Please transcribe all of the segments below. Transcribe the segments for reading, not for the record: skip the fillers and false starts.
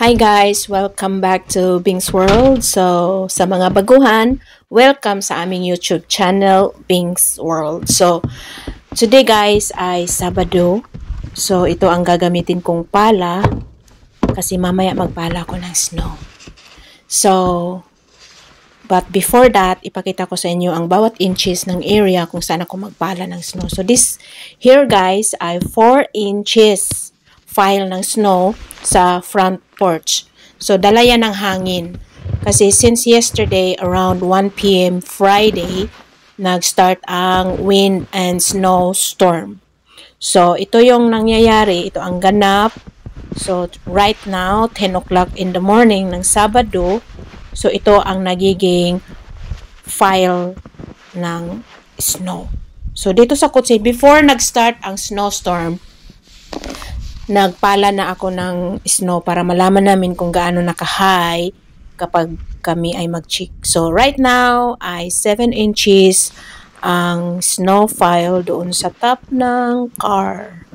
Hi guys! Welcome back to Bing's World. So, sa mga baguhan, welcome sa aming YouTube channel, Bing's World. So, today guys ay Sabado. So, ito ang gagamitin kong pala kasi mamaya magpala ko ng snow. So, but before that, ipakita ko sa inyo ang bawat inches ng area kung saan ako magpala ng snow. So, this here guys ay 4 inches file ng snow sa front porch. So, dala yan ng hangin. Kasi since yesterday, around 1 p.m. Friday, nag-start ang wind and snow storm. So, ito yung nangyayari. Ito ang ganap. So, right now, 10 o'clock in the morning ng Sabado. So, ito ang nagiging file ng snow. So, dito sa Kutsay, before nag-start ang snowstorm, nagpala na ako ng snow para malaman namin kung gaano naka-high kapag kami ay mag-check. So, right now ay 7 inches ang snow file doon sa top ng car.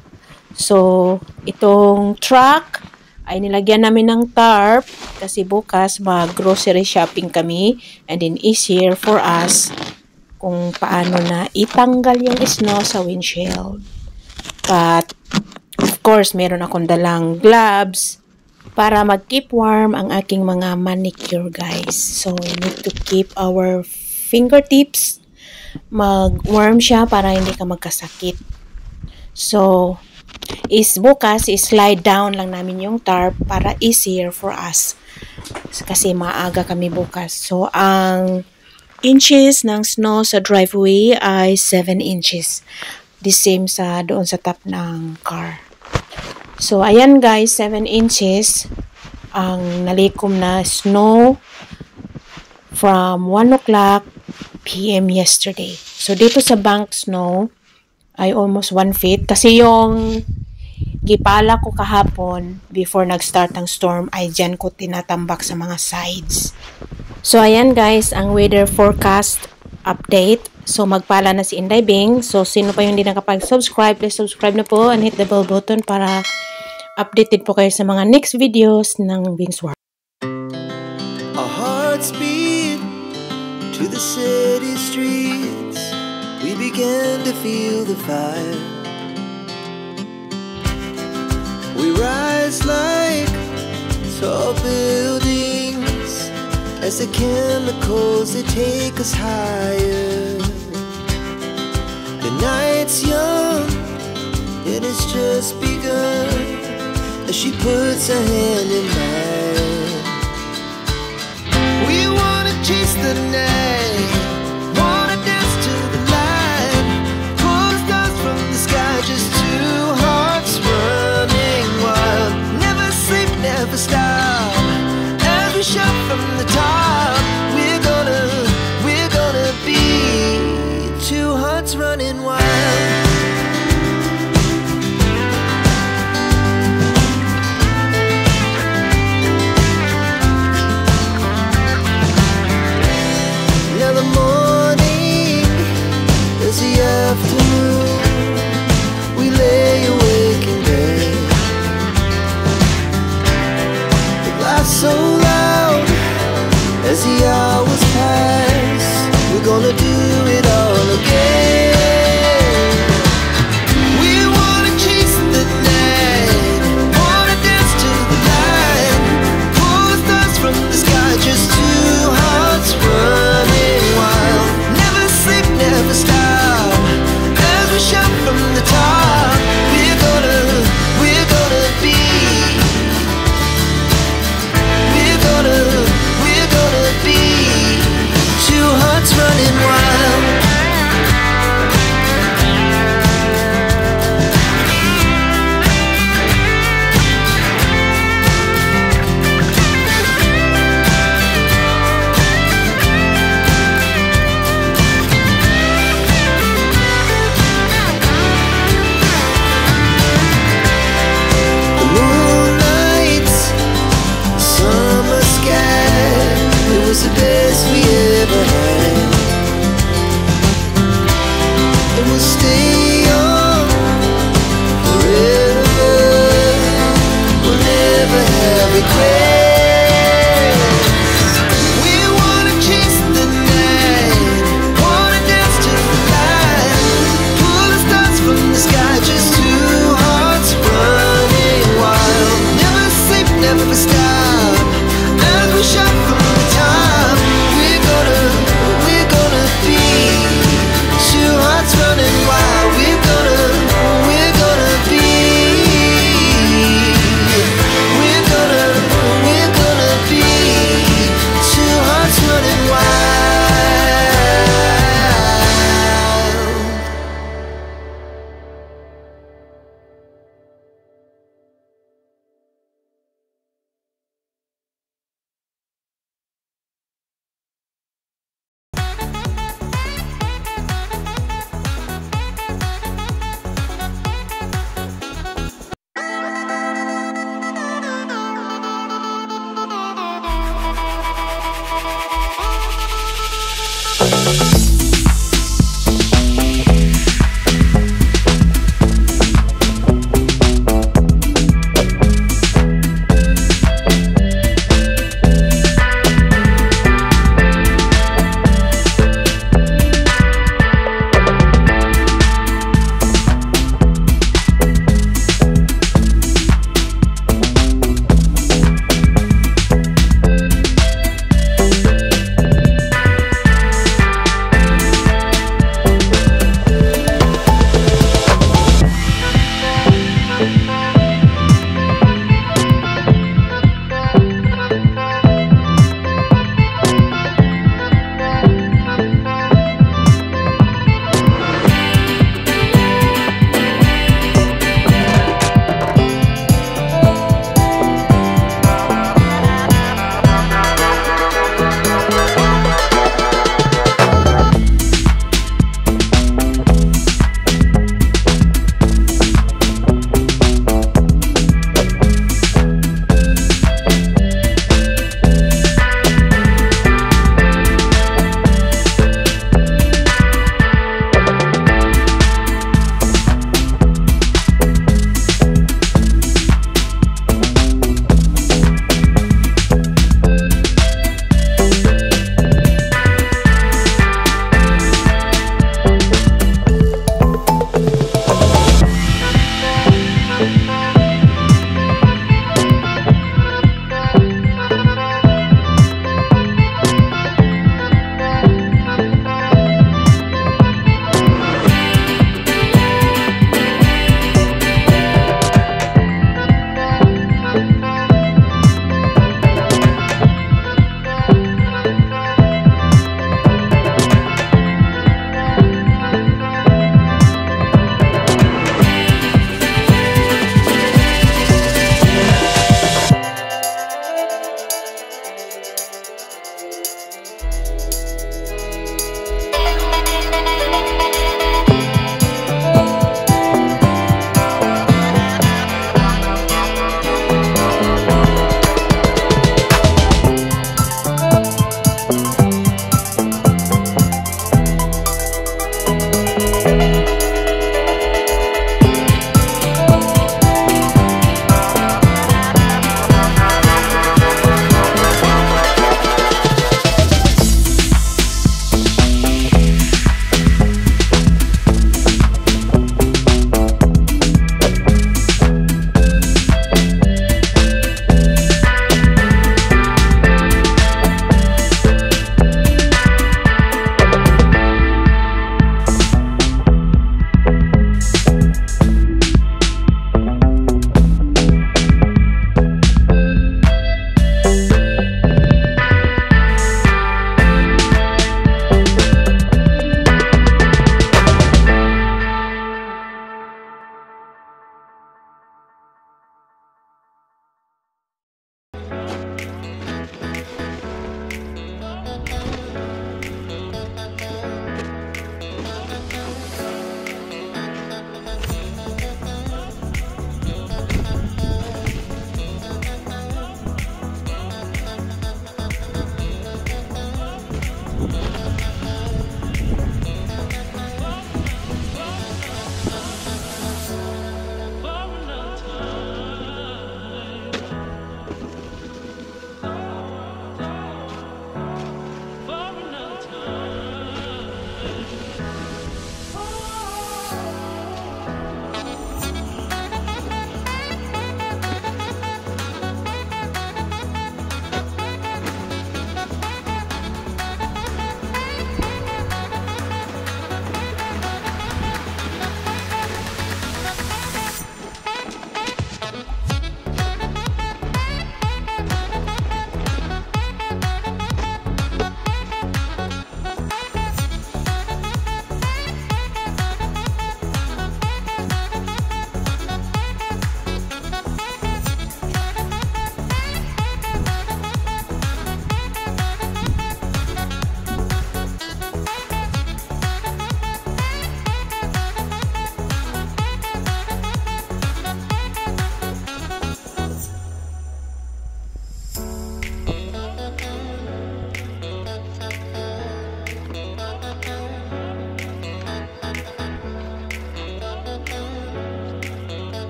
So, itong truck ay nilagyan namin ng tarp kasi bukas mag-grocery shopping kami and then easier for us kung paano na itanggal yung snow sa windshield. But, of course, meron akong dalang gloves para mag-keep warm ang aking mga manicure, guys. So, we need to keep our fingertips mag-warm siya para hindi ka magkasakit. So, bukas, slide down lang namin yung tarp para easier for us. Kasi maaga kami bukas. So, ang inches ng snow sa driveway ay 7 inches. The same sa doon sa top ng car. So, ayan guys, 7 inches ang nalikom na snow from 1 o'clock p.m. yesterday. So, dito sa bank snow ay almost 1 feet. Kasi yung gipala ko kahapon before nag-start ang storm ay dyan ko tinatambak sa mga sides. So, ayan guys, ang weather forecast update. So, magpala na si Inday Bing. So, sino pa yung hindi nakapag-subscribe, please subscribe na po and hit the bell button para updated po kayo sa mga next videos ng Bing's World. Our hearts beat to the city streets. We began to feel the fire. We rise like tall buildings as the chemicals they take us higher. The night's young, it has just begun as she puts her hand in mine. We wanna chase the night, wanna dance to the light, pull the stars from the sky, just two hearts running wild. Never sleep, never stop, as we shout from the top. We're gonna be two hearts running wild.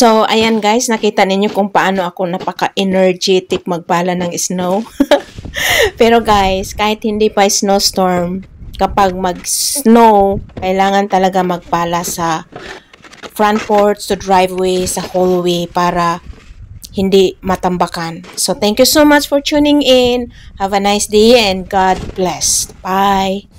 So, ayan guys, nakita ninyo kung paano ako napaka-energetic magpala ng snow. Pero guys, kahit hindi pa snowstorm, kapag mag-snow, kailangan talaga magpala sa front porch, sa driveway, sa hallway para hindi matambakan. So, thank you so much for tuning in. Have a nice day and God bless. Bye!